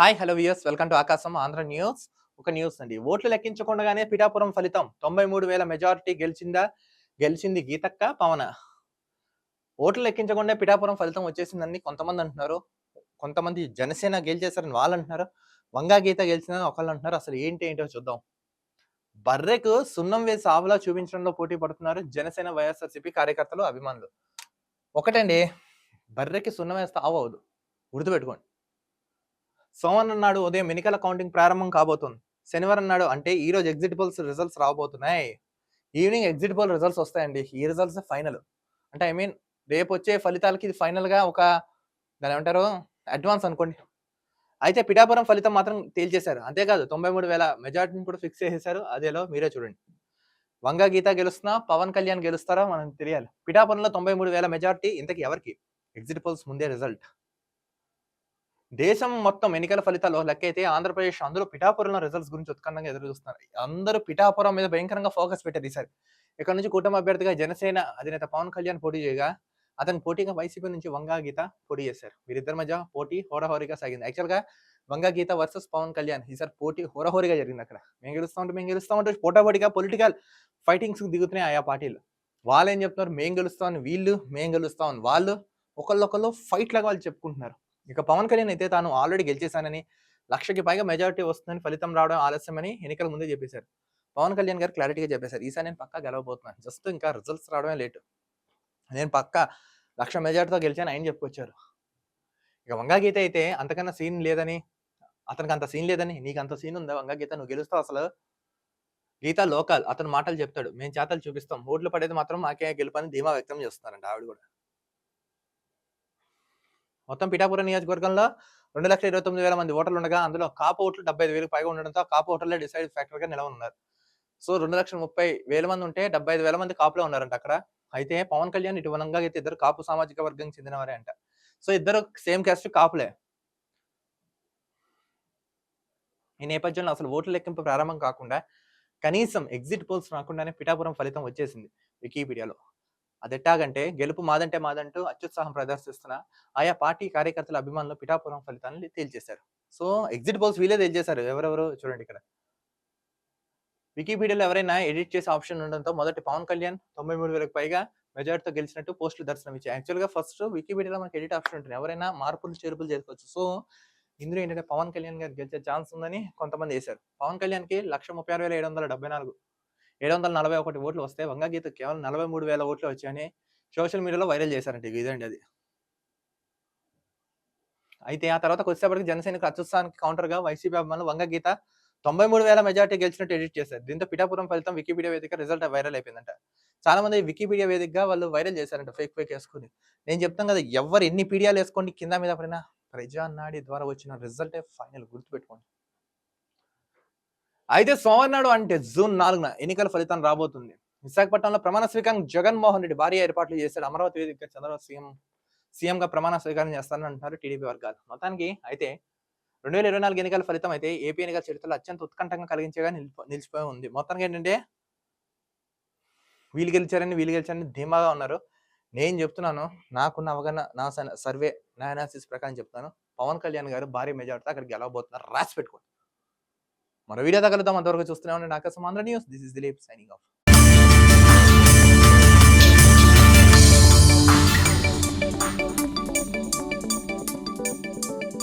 Hi hello viewers welcome to ఆకాశం Andhra news. ఒక news అండి. ఓట్లు లెక్కించకుండానే పిఠాపురం ఫలితం 93,000 మెజారిటీ గెలిచింది గీతక్క పవన. ఓట్లు లెక్కించకుండా పిఠాపురం ఫలితం వచ్చేసిందని కొంతమంది అంటున్నారు. కొంతమంది జనసేన గెలిచేశారని వాళ్ళు అంటున్నారు. వంగా గీత గెలిచిందని ఒకళ్ళు అంటున్నారు. అసలు ఏంటో చూద్దాం. బర్రెకు సున్నం వేసి ఆవులా చూపించడంలో పోటీ పడుతున్నారు జనసేన వైఎస్ఆర్సీపీ కార్యకర్తలు అభిమానులు. ఒకటండి, బర్రెకి సున్నం వేస్తే ఆవు అవదు, గుర్తుపెట్టుకోండి. సోమవారం నాడు ఉదయం ఎన్నికల కౌంటింగ్ ప్రారంభం కాబోతుంది. శనివారం నాడు అంటే ఈ రోజు ఎగ్జిట్ పోల్స్ రిజల్ట్స్ రాబోతున్నాయి. ఈవినింగ్ ఎగ్జిట్ పోల్ రిజల్ట్స్ వస్తాయండి. ఈ రిజల్ట్స్ ఫైనల్. అంటే రేపు వచ్చే ఫలితాలకి ఇది ఫైనల్ గా ఒక దాని ఏమంటారు అడ్వాన్స్ అనుకోండి. అయితే పిఠాపురం ఫలితం మాత్రం తేల్చేశారు. అంతేకాదు 93,000 మెజార్టీని కూడా ఫిక్స్ చేసేశారు. అదేలో మీరే చూడండి. వంగా గీత గెలుస్తున్నా, పవన్ కళ్యాణ్ గెలుస్తారా మనం తెలియాలి. పిఠాపురంలో 93,000 మెజార్టీ ఇంతకి ఎవరికి? ఎగ్జిట్ పోల్స్ ముందే రిజల్ట్. దేశం మొత్తం ఎన్నికల ఫలితాలు లెక్కైతే ఆంధ్రప్రదేశ్ అందులో పిఠాపురంలో రిజల్ట్స్ గురించి ఉత్కంఠంగా ఎదురు చూస్తున్నారు. అందరూ పిఠాపురం మీద భయంకరంగా ఫోకస్ పెట్టారు ఈసారి. ఇక్కడ నుంచి కూటమి అభ్యర్థిగా జనసేన అధినేత పవన్ కళ్యాణ్ పోటీ చేయగా, అతని పోటీగా వైసీపీ నుంచి వంగా గీత పోటీ చేశారు. వీరిద్దరి మధ్య పోటీ హోరాహోరీగా సాగింది. యాక్చువల్ గా వంగా గీత వర్సెస్ పవన్ కళ్యాణ్ ఈసారి పోటీ హోరాహోరీగా జరిగింది. అక్కడ మేము గెలుస్తామంటే పోటాపోటీగా పొలిటికల్ ఫైటింగ్స్ దిగుతున్నాయి ఆయా పార్టీలు. వాళ్ళు ఏం చెప్తున్నారు, మేము గెలుస్తామని వీళ్ళు, మేము గెలుస్తామని వాళ్ళు, ఒకళ్ళొకళ్ళు ఫైట్ లాగా వాళ్ళు చెప్పుకుంటున్నారు. ఇక పవన్ కళ్యాణ్ అయితే తాను ఆల్రెడీ గెలిచేశానని, 1,00,000కి పైగా మెజారిటీ వస్తుందని, ఫలితం రావడం ఆలస్యమని ఎన్నికల ముందే చెప్పేశారు. పవన్ కళ్యాణ్ గారు క్లారిటీగా చెప్పేశారు. ఈసారి నేను పక్కా గెలవబోతున్నాను. జస్ట్ ఇంకా రిజల్ట్స్ రావడమే లేటు. నేను పక్కా 1,00,000 మెజారిటీతో గెలిచాను ఆయన చెప్పుకొచ్చారు. ఇక వంగా గీత అయితే అంతకన్నా సీన్ లేదని, అతనికి అంత సీన్ లేదని, నీకు అంత సీన్ ఉందా వంగా గీత, నువ్వు గెలుస్తావు అసలు. గీత లోకల్, అతను మాటలు చెప్తాడు, మేము చేతలు చూపిస్తాం, ఓట్లు పడేది మాత్రం మాకే గెలుపని ధీమా వ్యక్తం చేస్తున్నారంట ఆవిడ కూడా. మొత్తం పిఠాపురం నియోజకవర్గంలో 2,29,000 మంది ఓటర్లు ఉండగా, అందులో కాపు ఓట్లు 75,000 పైగా ఉండడంతో కాపు ఓటర్లే డిసైడ్ ఫ్యాక్టర్ గా నిలవనున్నారు. సో 2,30,000 మంది ఉంటే 75,000 మంది కాపులో ఉన్నారంట అక్కడ. అయితే పవన్ కళ్యాణ్ ఇటు వనంగా అయితే ఇద్దరు కాపు సామాజిక వర్గం చెందినవారే అంట. సో ఇద్దరు సేమ్ క్యాస్ట్ కాపులే. ఈ నేపథ్యంలో అసలు ఓట్ల లెక్కింపు ప్రారంభం కాకుండా, కనీసం ఎగ్జిట్ పోల్స్ రాకుండానే పిఠాపురం ఫలితం వచ్చేసింది వికీపీడియాలో. అదెట్టాగంటే గెలుపు మాదంటే మాదంటూ అత్యుత్సాహం ప్రదర్శిస్తున్న ఆయా పార్టీ కార్యకర్తల అభిమానులు పిఠాపురం ఫలితాన్ని తేల్చేశారు. సో ఎగ్జిట్ పోల్స్ వీళ్ళే తేల్చేశారు. ఎవరెవరు చూడండి ఇక్కడ. వికీపీడియాలో ఎవరైనా ఎడిట్ చేసే ఆప్షన్ ఉండడంతో మొదటి పవన్ కళ్యాణ్ 93,000కి పైగా మెజార్టీతో గెలిచినట్టు పోస్టులు దర్శనం ఇచ్చాయి. యాక్చువల్‌గా ఫస్ట్ వికీపీడియాలో మనకి ఎడిట్ ఆప్షన్ ఉంటుంది. ఎవరైనా మార్పులు, చేర్పులు చేసుకోవచ్చు. సో ఇందులో ఏంటంటే పవన్ కళ్యాణ్ గారు గెలిచే ఛాన్స్ ఉందని కొంతమంది వేశారు. పవన్ కళ్యాణ్‌కి 1,36,774 741 ఓట్లు వస్తే, వంగా గీతకు కేవలం 43,000 ఓట్లే వచ్చాయని సోషల్ మీడియాలో వైరల్ చేశారంట. ఇదండి అది. అయితే ఆ తర్వాత కొద్దిసేపటికి జనసేనకు అత్యుత్సాహానికి కౌంటర్‌గా వైసీపీ అభిమానులు వంగ గీత 93,000 మెజార్టీ గెలిచినట్టు ఎడిట్ చేశారు. దీంతో పిఠాపురం ఫలితం వికీపీడియా వేదిక రిజల్ట్ వైరల్ అయిపోయిందంట. చాలా మంది వికీపీడియా వేదికగా వాళ్ళు వైరల్ చేశారంట ఫేక్ యేసుకొని. నేను చెప్తాను కదా, ఎవ్వరు ఎన్ని పీడియాలు యేసుకోండి కింద మీద పడినా ప్రజానాడి ద్వారా వచ్చిన రిజల్టే ఫైనల్, గుర్తుపెట్టుకోండి. అయితే సోమవారం నాడు అంటే జూన్ 4న ఎన్నికల ఫలితం రాబోతుంది. విశాఖపట్నంలో ప్రమాణ స్వీకారం జగన్మోహన్ రెడ్డి భారీ ఏర్పాట్లు చేశాడు. అమరావతి వేదికగా చంద్రబాబు సీఎంగా ప్రమాణ స్వీకారం చేస్తారని అంటున్నారు టీడీపీ వర్గాలు. మొత్తానికి అయితే 2024 ఎన్నికల ఫలితం అయితే ఏపీ ఎన్నికల చరిత్రలో అత్యంత ఉత్కంఠంగా కలిగించేగా నిలిచిపోయి ఉంది. మొత్తానికి ఏంటంటే వీళ్ళు గెలిచారని ధీమాగా ఉన్నారు. నేను చెప్తున్నాను, నాకున్న అవగాహన, నా సర్వే, నా అనాలిసిస్ ప్రకారం చెప్తాను, పవన్ కళ్యాణ్ గారు భారీ మెజార్టీతో అక్కడ గెలవబోతున్నారు. రాసి పెట్టుకోండి. మరో వీడియో తగలుద్దాం. అంతవరకు చూస్తూనే ఉండండి ఆకాశం Andhra news. This is Dilip signing off.